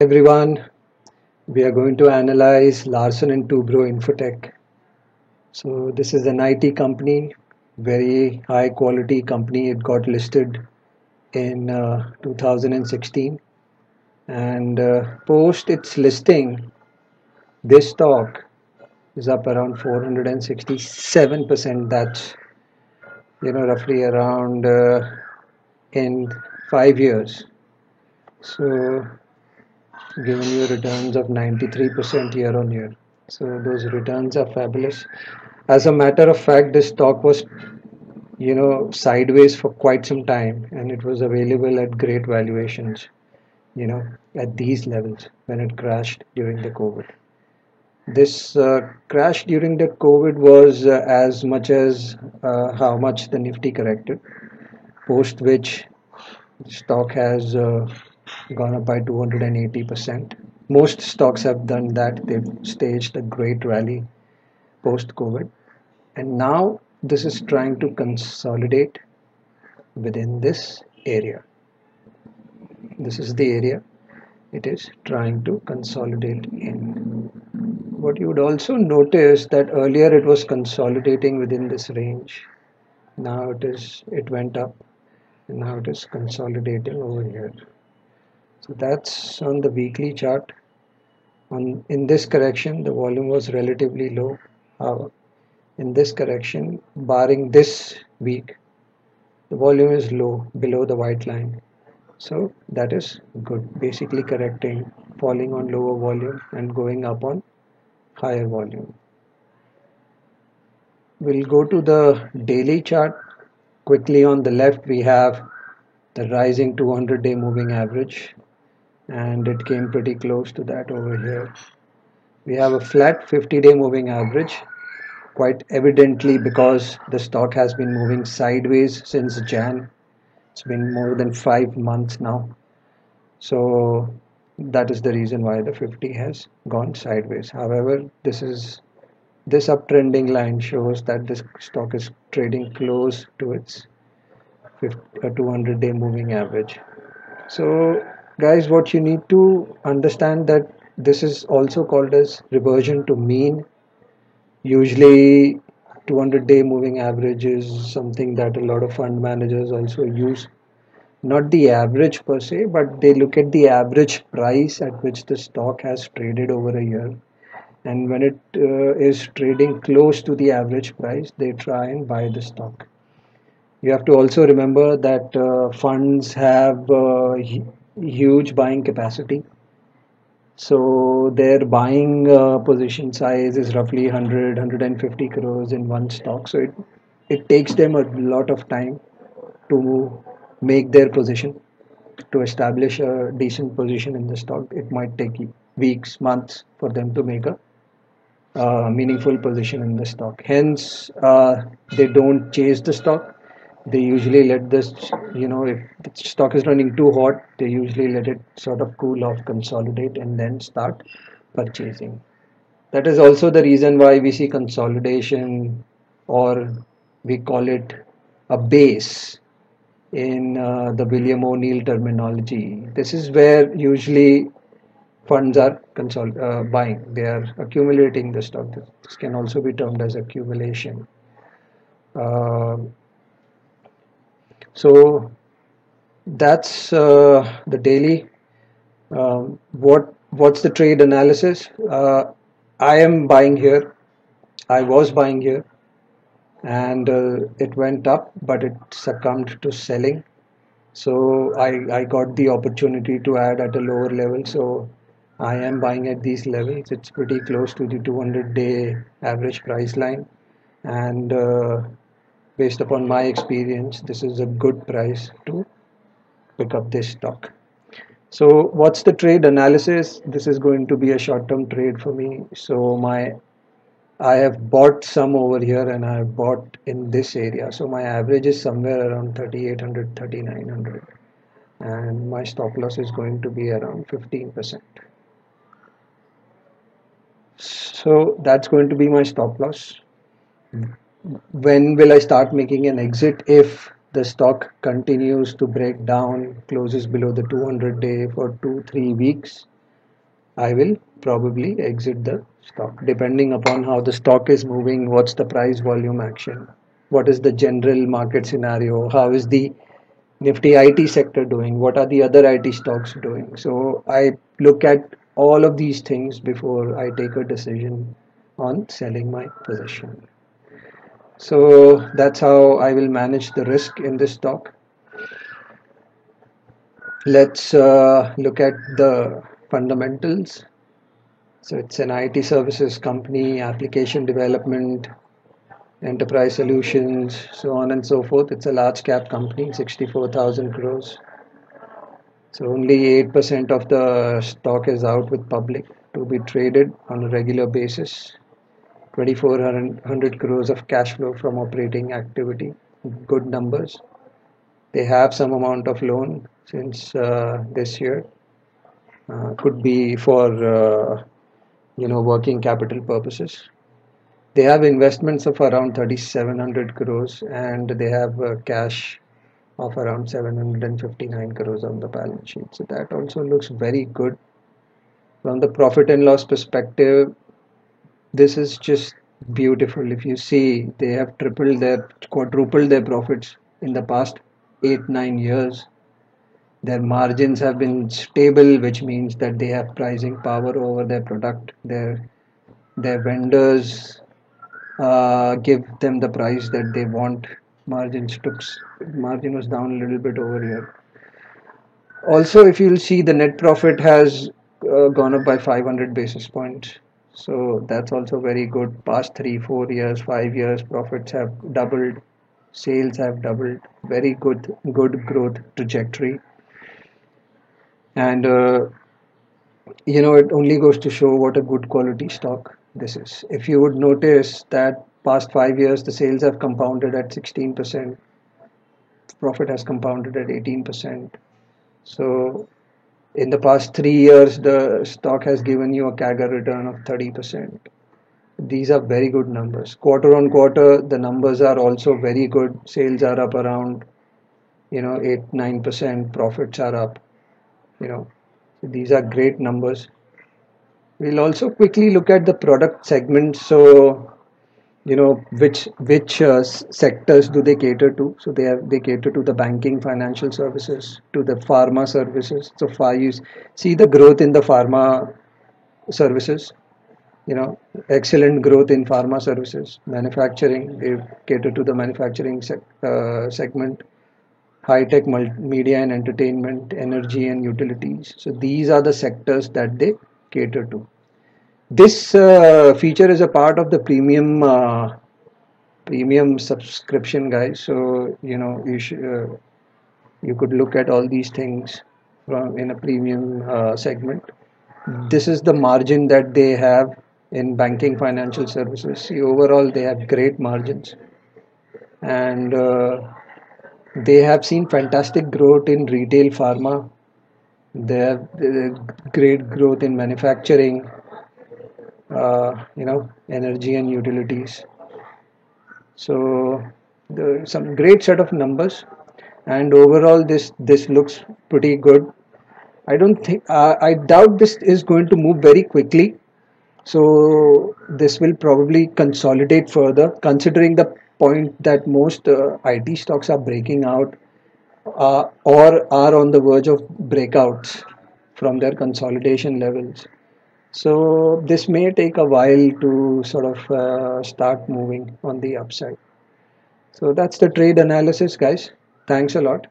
Everyone, we are going to analyze Larsen and Toubro Infotech. So this is an IT company, very high quality company. It got listed in 2016, and post its listing, this stock is up around 467%. That's roughly around in 5 years. So giving you returns of 93% year on year. So those returns are fabulous. As a matter of fact, this stock was, sideways for quite some time, and it was available at great valuations, at these levels when it crashed during the COVID. This crash during the COVID was as much as how much the Nifty corrected, post which stock has gone up by 280%. Most stocks have done that. They've staged a great rally post COVID. And now this is trying to consolidate within this area. This is the area it is trying to consolidate in. What you would also notice that earlier it was consolidating within this range. Now it went up, and now it is consolidating over here. So that's on the weekly chart. In this correction, the volume was relatively low. In this correction, barring this week, the volume is low below the white line. So that is good. Basically correcting, falling on lower volume and going up on higher volume. We'll go to the daily chart. Quickly on the left, we have the rising 200-day moving average, and it came pretty close to that over here. We have a flat 50-day moving average, quite evidently because the stock has been moving sideways since Jan. It's been more than 5 months now. So that is the reason why the 50 has gone sideways. However, this uptrending line shows that this stock is trading close to its 200-day moving average. So guys, what you need to understand that this is also called as reversion to mean. Usually 200-day moving average is something that a lot of fund managers also use. Not the average per se, but they look at the average price at which the stock has traded over a year. And when it is trading close to the average price, they try and buy the stock. You have to also remember that funds have huge buying capacity. So their buying position size is roughly 150 crores in one stock. So it takes them a lot of time to make their position, to establish a decent position in the stock. It might take weeks, months for them to make a meaningful position in the stock. Hence, they don't chase the stock. They usually let this, if the stock is running too hot, they usually let it sort of cool off, consolidate, and then start purchasing. That is also the reason why we see consolidation, or we call it a base in the William O'Neill terminology. This is where usually funds are buying. They are accumulating the stock. This can also be termed as accumulation. Uh, so that's the daily. What's the trade analysis? I am buying here. I was buying here, and it went up, but it succumbed to selling. So I got the opportunity to add at a lower level. So I am buying at these levels. It's pretty close to the 200-day average price line, and based upon my experience, this is a good price to pick up this stock. So what's the trade analysis? This is going to be a short-term trade for me. So I have bought some over here, and I have bought in this area. So my average is somewhere around 3,800, 3,900, and my stop loss is going to be around 15%. So that's going to be my stop loss. When will I start making an exit? If the stock continues to break down, closes below the 200-day for 2-3 weeks, I will probably exit the stock depending upon how the stock is moving, what's the price volume action, what is the general market scenario, how is the Nifty IT sector doing, what are the other IT stocks doing. So I look at all of these things before I take a decision on selling my position. So that's how I will manage the risk in this stock. Let's look at the fundamentals. So it's an IT services company, application development, enterprise solutions, so on and so forth. It's a large cap company, 64,000 crores. So only 8% of the stock is out with public to be traded on a regular basis. 2,400 crores of cash flow from operating activity. Good numbers. They have some amount of loan since this year. Could be for working capital purposes. They have investments of around 3,700 crores and they have cash of around 759 crores on the balance sheet. So that also looks very good. From the profit and loss perspective, this is just beautiful. If you see, they have quadrupled their profits in the past 8-9 years. Their margins have been stable, which means that they have pricing power over their product. Their vendors give them the price that they want. Margin was down a little bit over here. Also, if you'll see, the net profit has gone up by 500 basis points. So that's also very good. Past 3, 4 years, 5 years, profits have doubled, sales have doubled. Very good growth trajectory. And it only goes to show what a good quality stock this is. If you would notice that past 5 years, the sales have compounded at 16%, profit has compounded at 18%. So in the past 3 years, the stock has given you a CAGR return of 30%. These are very good numbers. Quarter on quarter, the numbers are also very good. Sales are up around, 8-9%. Profits are up. So these are great numbers. We'll also quickly look at the product segments. So, which sectors do they cater to? So they cater to the banking, financial services, to the pharma services. So far, you see the growth in the pharma services. Excellent growth in pharma services. Manufacturing, they cater to the manufacturing segment. High tech, media and entertainment, energy and utilities. So these are the sectors that they cater to. This feature is a part of the premium subscription, guys. So you could look at all these things from in a premium segment. This is the margin that they have in banking financial services. See, overall they have great margins, and they have seen fantastic growth in retail pharma. They have great growth in manufacturing, energy and utilities. So some great set of numbers, and overall this looks pretty good. I doubt this is going to move very quickly. So this will probably consolidate further, considering the point that most IT stocks are breaking out or are on the verge of breakouts from their consolidation levels. So this may take a while to sort of start moving on the upside. So that's the trade analysis, guys. Thanks a lot.